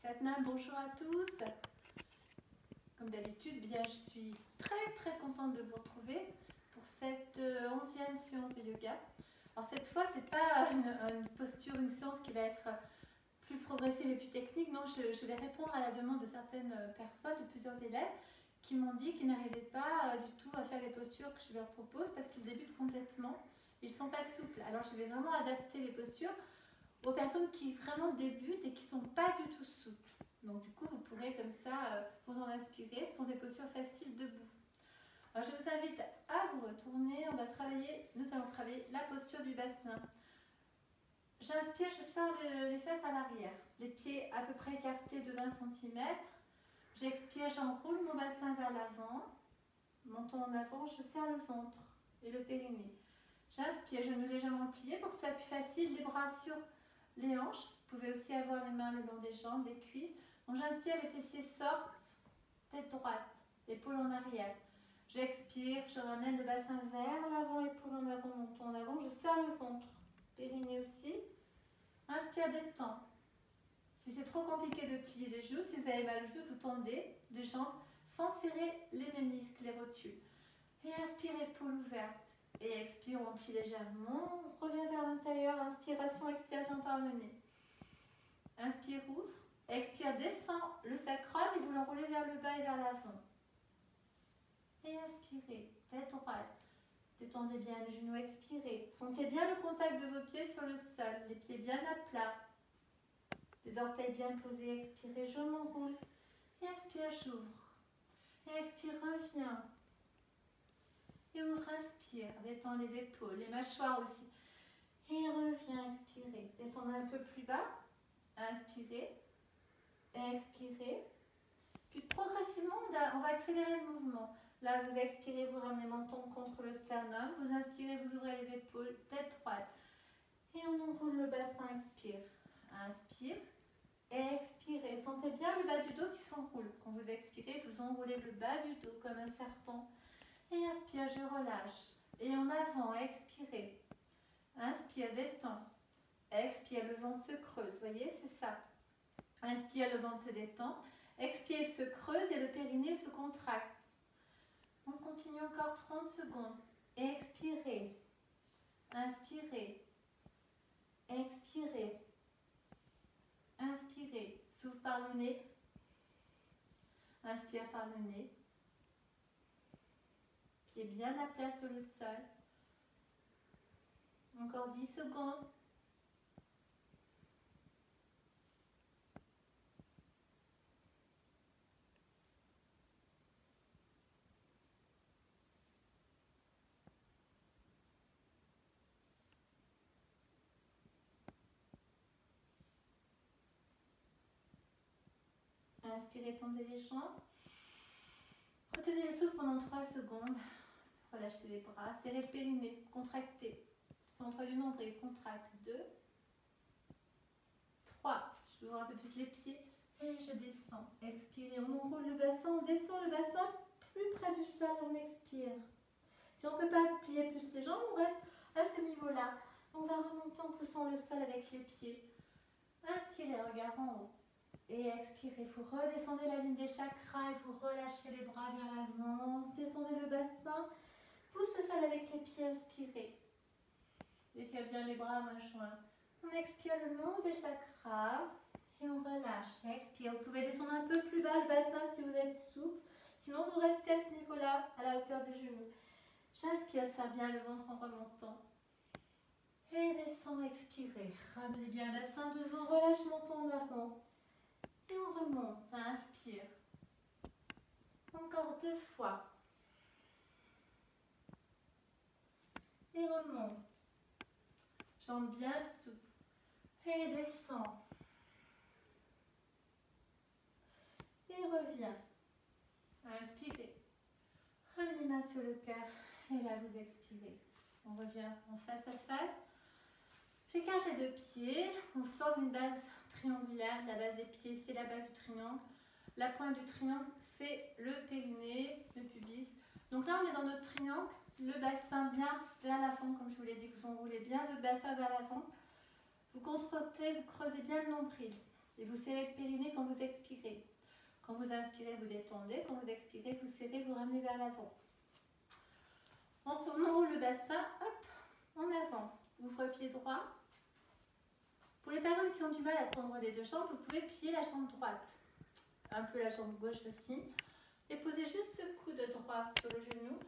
Satnam, bonjour à tous. Comme d'habitude, bien, je suis très contente de vous retrouver pour cette 11e séance de yoga. Alors cette fois, c'est pas une posture, une séance qui va être plus progressive et plus technique. Non, je vais répondre à la demande de certaines personnes, de plusieurs élèves, qui m'ont dit qu'ils n'arrivaient pas du tout à faire les postures que je leur propose parce qu'ils débutent complètement. Ils ne sont pas souples. Alors je vais vraiment adapter les postures aux personnes qui vraiment débutent et qui ne sont pas du tout souples. Donc du coup, vous pourrez comme ça vous en inspirer. Ce sont des postures faciles debout. Alors je vous invite à vous retourner. Nous allons travailler la posture du bassin. J'inspire, je sors les fesses à l'arrière. Les pieds à peu près écartés de 20 cm. J'expire, j'enroule mon bassin vers l'avant. Menton en avant, je serre le ventre et le périnée. J'inspire, genoux légèrement pliés pour que ce soit plus facile. Les bras sur les hanches. Vous pouvez aussi avoir les mains le long des jambes, des cuisses. Donc j'inspire, les fessiers sortent, tête droite, épaule en arrière. J'expire, je ramène le bassin vers l'avant, épaule en avant, menton en avant. Je serre le ventre, périnée aussi. Inspire, détends. Si c'est trop compliqué de plier les genoux, si vous avez mal aux genoux, vous tendez les jambes sans serrer les ménisques, les rotules. Et inspire, épaule ouverte. Et expire, on plie légèrement, on revient vers l'intérieur, inspiration, expiration par le nez. Inspire, ouvre, expire, descend le sacrum et vous l'enroulez vers le bas et vers l'avant. Et inspirez, tête droite, détendez bien les genoux, expirez. Sentez bien le contact de vos pieds sur le sol, les pieds bien à plat. Les orteils bien posés, expirez, je m'enroule. Et inspire, j'ouvre. Et expire, reviens. Et ouvre, inspire, détends les épaules, les mâchoires aussi. Et reviens, expirez. Descendez un peu plus bas. Inspirez. Expirez. Puis progressivement, on va accélérer le mouvement. Là, vous expirez, vous ramenez le menton contre le sternum. Vous inspirez, vous ouvrez les épaules, tête droite. Et on enroule le bassin, expire. Inspire. Expirez. Sentez bien le bas du dos qui s'enroule. Quand vous expirez, vous enroulez le bas du dos comme un serpent. Et inspire, je relâche. Et en avant, expirez. Inspire, détends. Expire, le ventre se creuse. Vous voyez, c'est ça. Inspire, le ventre se détend. Expire, se creuse et le périnée se contracte. On continue encore 30 secondes. Expirez. Inspirez. Expirez. Inspirez. Souffle par le nez. Inspire par le nez. Pieds bien à plat sur le sol. Encore 10 secondes. Inspirez, tendez les jambes. Retenez le souffle pendant 3 secondes. Relâchez les bras. Serrez le périnée. Contractez. Centre du nombril. Contracte. 2. 3. J'ouvre un peu plus les pieds. Et je descends. Expirez. On enroule le bassin. On descend le bassin plus près du sol. On expire. Si on ne peut pas plier plus les jambes, on reste à ce niveau-là. On va remonter en poussant le sol avec les pieds. Inspirez, regard en haut. Et expirez, vous redescendez la ligne des chakras et vous relâchez les bras vers l'avant. Descendez le bassin, pousse le sol avec les pieds, inspirez. Étirez bien les bras, mains joints. On expire le long des chakras et on relâche. Expire, vous pouvez descendre un peu plus bas le bassin si vous êtes souple. Sinon, vous restez à ce niveau-là, à la hauteur des genoux. J'inspire, serre bien le ventre en remontant. Et descend, expirez. Ramenez bien le bassin devant, relâche le menton en avant. Et on remonte, inspire. Encore 2 fois. Et remonte. Jambes bien souples. Et descend. Et revient. Inspirez. Ramenez les mains sur le cœur. Et là, vous expirez. On revient en face à face. J'écarte les 2 pieds. On forme une base triangulaire. La base des pieds, c'est la base du triangle. La pointe du triangle, c'est le périnée, le pubis. Donc là, on est dans notre triangle. Le bassin bien vers l'avant, comme je vous l'ai dit. Vous enroulez bien votre bassin vers l'avant. Vous contractez, vous creusez bien le nombril. Et vous serrez le périnée quand vous expirez. Quand vous inspirez, vous détendez. Quand vous expirez, vous serrez, vous ramenez vers l'avant. On enroule le bassin, hop, en avant. Ouvre-pied droit. Pour les personnes qui ont du mal à tendre les deux jambes, vous pouvez plier la jambe droite. Un peu la jambe gauche aussi. Et posez juste le coude droit sur le genou.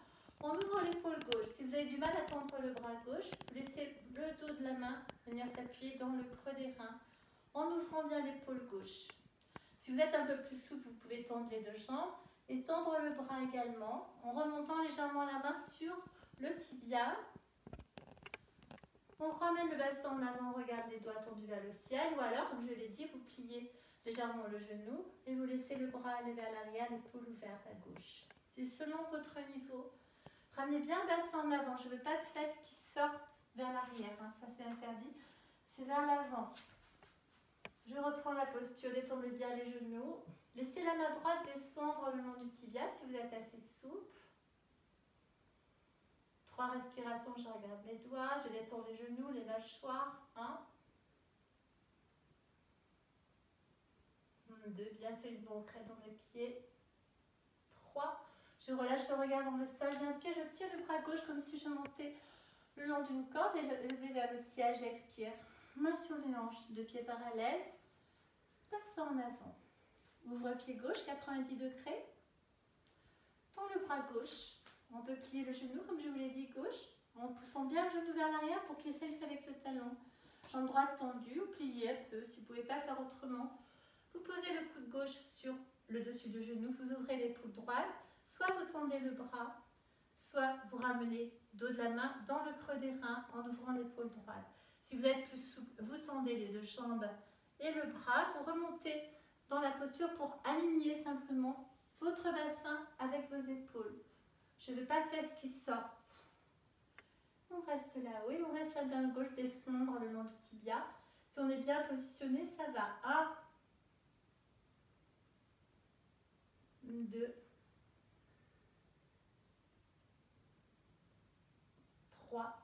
On ouvre l'épaule gauche. Si vous avez du mal à tendre le bras gauche, vous laissez le dos de la main venir s'appuyer dans le creux des reins en ouvrant bien l'épaule gauche. Si vous êtes un peu plus souple, vous pouvez tendre les deux jambes et tendre le bras également en remontant légèrement la main sur le tibia. On ramène le bassin en avant, on regarde les doigts tendus vers le ciel ou alors, comme je l'ai dit, vous pliez légèrement le genou et vous laissez le bras aller vers l'arrière, l'épaule ouverte à gauche. C'est selon votre niveau. Ramenez bien le bassin en avant. Je ne veux pas de fesses qui sortent vers l'arrière. Hein. Ça, c'est interdit. C'est vers l'avant. Je reprends la posture. Détendez bien les genoux. Laissez la main droite descendre le long du tibia si vous êtes assez souple. 3 respirations. Je regarde mes doigts. Je détends les genoux, les mâchoires. 1. 2. Bien solidement ancré dans les pieds. 3. Je relâche le regard dans le sol, j'inspire, je tire le bras gauche comme si je montais le long d'une corde et je levé vers le ciel, j'expire. Main sur les hanches, 2 pieds parallèles, bassin en avant. Ouvre pied gauche, 90 degrés. Tends le bras gauche, on peut plier le genou comme je vous l'ai dit gauche, en poussant bien le genou vers l'arrière pour qu'il s'aligne avec le talon. Jambe droite tendue ou pliée un peu, si vous ne pouvez pas faire autrement. Vous posez le coude gauche sur le dessus du genou, vous ouvrez l'épaule droite. Soit vous tendez le bras, soit vous ramenez dos de la main dans le creux des reins en ouvrant l'épaule droite. Si vous êtes plus souple, vous tendez les deux jambes et le bras. Vous remontez dans la posture pour aligner simplement votre bassin avec vos épaules. Je ne veux pas de fesses qui sortent. On reste là-haut et on reste la main gauche descendre le long du tibia. Si on est bien positionné, ça va. 1, 2, 3,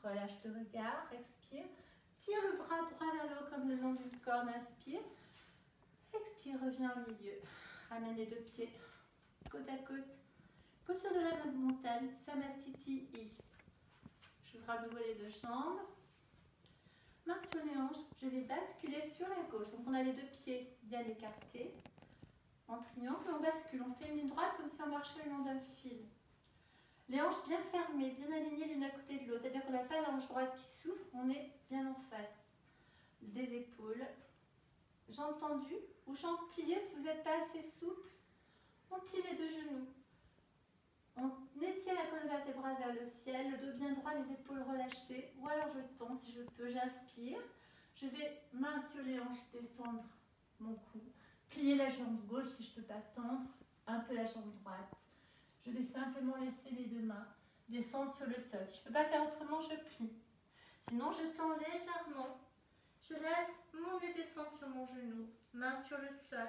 relâche le regard, expire, tire le bras droit vers le haut comme le long d'une corde, inspire, expire, reviens au milieu, ramène les 2 pieds côte à côte, posture de la main de montagne, Samastiti I. J'ouvre à nouveau les 2 jambes, main sur les hanches, je vais basculer sur la gauche, donc on a les 2 pieds bien écartés, en triangle, on bascule, on fait une ligne droite comme si on marchait le long d'un fil. Les hanches bien fermées, bien alignées l'une à côté de l'autre. C'est-à-dire qu'on n'a pas la hanche droite qui s'ouvre, on est bien en face des épaules. Jambes tendues ou jambes pliées si vous n'êtes pas assez souple. On plie les 2 genoux. On étire la colonne vertébrale vers le ciel, le dos bien droit, les épaules relâchées. Ou alors je tends si je peux, j'inspire. Je vais main sur les hanches descendre mon cou. Plier la jambe gauche si je ne peux pas tendre. Un peu la jambe droite. Je vais simplement laisser les 2 mains descendre sur le sol. Si je ne peux pas faire autrement, je plie. Sinon, je tends légèrement. Je laisse mon nez descendre sur mon genou. Main sur le sol.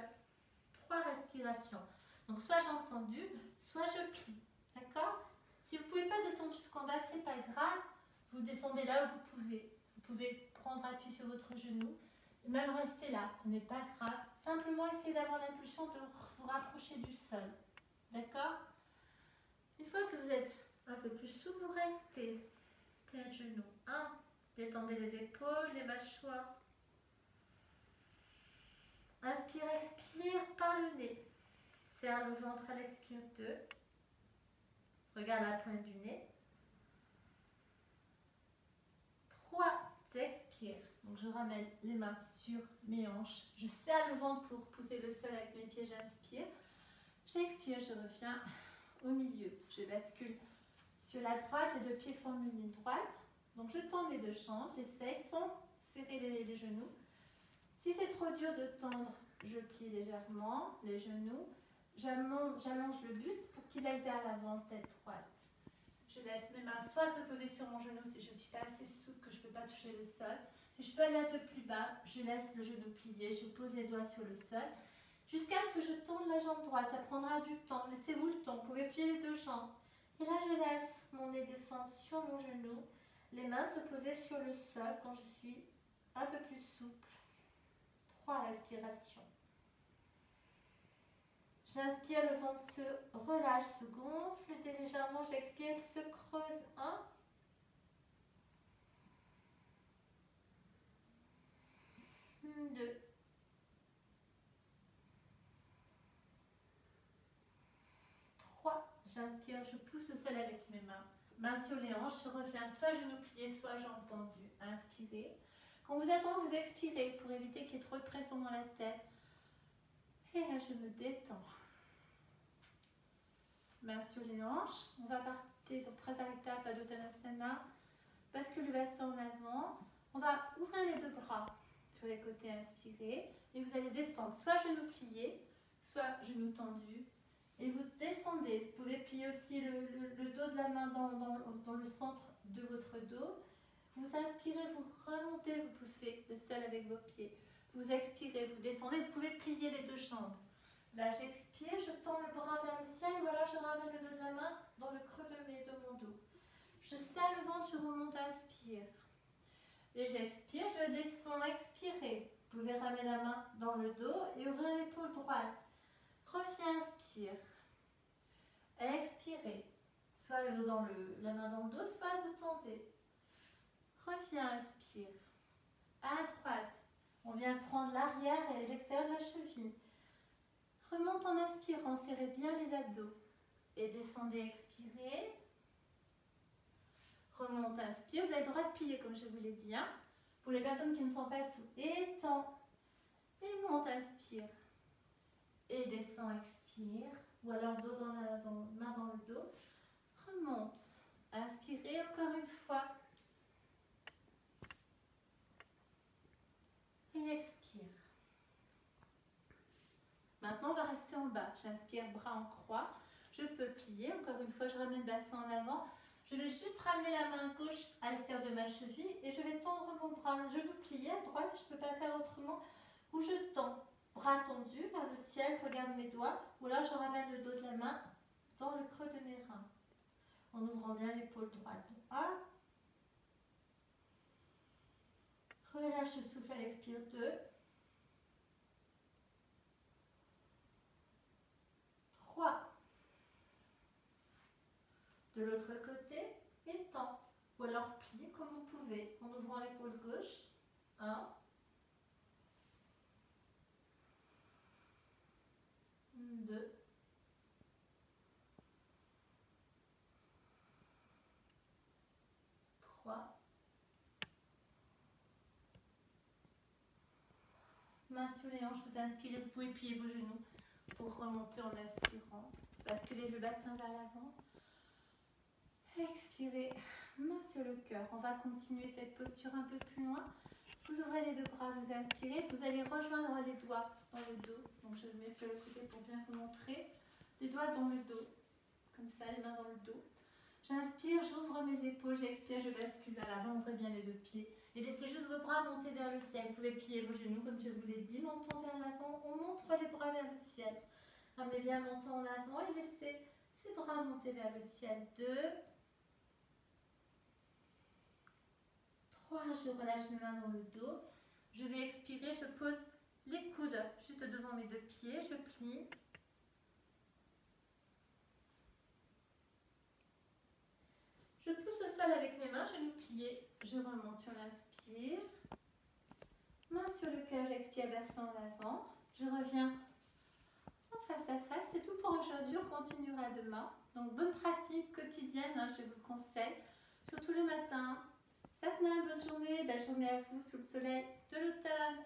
3 respirations. Donc, soit jambes tendues, soit je plie. D'accord? Si vous ne pouvez pas descendre jusqu'en bas, ce n'est pas grave. Vous descendez là où vous pouvez. Vous pouvez prendre appui sur votre genou. Et même rester là. Ce n'est pas grave. Simplement, essayez d'avoir l'impulsion de vous rapprocher du sol. D'accord? Une fois que vous êtes un peu plus souple, vous restez tête genou. 1, détendez les épaules, les mâchoires. Inspire, expire par le nez. Serre le ventre à l'expire. 2. Regarde la pointe du nez. 3, j'expire. Donc je ramène les mains sur mes hanches. Je serre le ventre pour pousser le sol avec mes pieds, j'inspire. J'expire, je reviens au milieu. Je bascule sur la droite, les 2 pieds forment une ligne droite. Donc je tends mes 2 jambes, j'essaye sans serrer les genoux. Si c'est trop dur de tendre, je plie légèrement les genoux. J'allonge le buste pour qu'il aille vers l'avant, tête droite. Je laisse mes mains soit se poser sur mon genou si je ne suis pas assez souple que je ne peux pas toucher le sol. Si je peux aller un peu plus bas, je laisse le genou plié, je pose les doigts sur le sol. Jusqu'à ce que je tende la jambe droite, ça prendra du temps, laissez-vous le temps, vous pouvez plier les 2 jambes. Et là je laisse mon nez descendre sur mon genou, les mains se poser sur le sol quand je suis un peu plus souple. 3 respirations. J'inspire, le ventre se relâche, se gonfle légèrement. J'expire, il se creuse. 1. 2. 3. J'inspire, je pousse le sol avec mes mains. Mains sur les hanches, je reviens soit genoux pliés, soit jambes tendues. Inspirez. Quand vous attendez, vous expirez pour éviter qu'il y ait trop de pression dans la tête. Et là, je me détends. Mains sur les hanches. On va partir dans Prasarita Padottanasana. Bascule le bassin en avant. On va ouvrir les deux bras sur les côtés, inspirez. Et vous allez descendre, soit genoux pliés, soit genoux tendus. Et vous descendez. Vous pouvez plier aussi le dos de la main dans le centre de votre dos. Vous inspirez, vous remontez, vous poussez le sol avec vos pieds. Vous expirez, vous descendez. Vous pouvez plier les deux jambes. Là, j'expire, je tends le bras vers le ciel, ou alors je ramène le dos de la main dans le creux de mon dos. Je serre le ventre, je remonte, inspire. Et j'expire, je descends, expirez. Vous pouvez ramener la main dans le dos et ouvrir l'épaule droite. Reviens, inspire. Expirez. Soit le dos la main dans le dos, soit vous tendez. Reviens, inspire. À droite. On vient prendre l'arrière et l'extérieur de la cheville. Remonte en inspirant, serrez bien les abdos. Et descendez, expirez. Remonte, inspire. Vous avez le droit de plier comme je vous l'ai dit. Hein. Pour les personnes qui ne sont pas sous, étends. Et monte, inspire. Et descend, expire. Ou alors dos main dans le dos. Remonte. Inspirez encore une fois. Et expire. Maintenant, on va rester en bas. J'inspire, bras en croix. Je peux plier. Encore une fois, je ramène le bassin en avant. Je vais juste ramener la main gauche à l'extérieur de ma cheville et je vais tendre mon bras. Je peux plier à droite si je ne peux pas faire autrement. Ou je tends. Bras tendu vers le ciel. Regarde mes doigts. Ou là, je ramène le dos de la main dans le creux de mes reins. En ouvrant bien l'épaule droite. 1. Relâche le souffle à l'expire. 2. 3. De l'autre côté, étends. Ou alors plie comme vous pouvez en ouvrant l'épaule gauche. 1. 2. 3. Main sur les hanches, vous inspirez, vous pouvez plier vos genoux pour remonter en inspirant. Basculez le bassin vers l'avant. Expirez, main sur le cœur. On va continuer cette posture un peu plus loin. Vous ouvrez les deux bras, vous inspirez. Vous allez rejoindre les doigts dans le dos. Donc je le mets sur le côté pour bien vous montrer. Les doigts dans le dos. Comme ça, les mains dans le dos. J'inspire, j'ouvre mes épaules. J'expire, je bascule vers l'avant. Ouvrez bien les deux pieds. Et laissez juste vos bras monter vers le ciel. Vous pouvez plier vos genoux comme je vous l'ai dit. Montons vers l'avant. On montre les bras vers le ciel. Ramenez bien le menton en avant et laissez ces bras monter vers le ciel. 2. 3, je relâche mes mains dans le dos. Je vais expirer, je pose les coudes juste devant mes deux pieds. Je plie. Je pousse au sol avec mes mains, genoux pliés. Je remonte sur l'inspire. Main sur le cœur, j'expire, bassin en avant. Je reviens en face à face. C'est tout pour aujourd'hui, on continuera demain. Donc bonne pratique quotidienne, hein, je vous le conseille. Surtout le matin. Satnam, bonne journée, belle journée à vous sous le soleil de l'automne.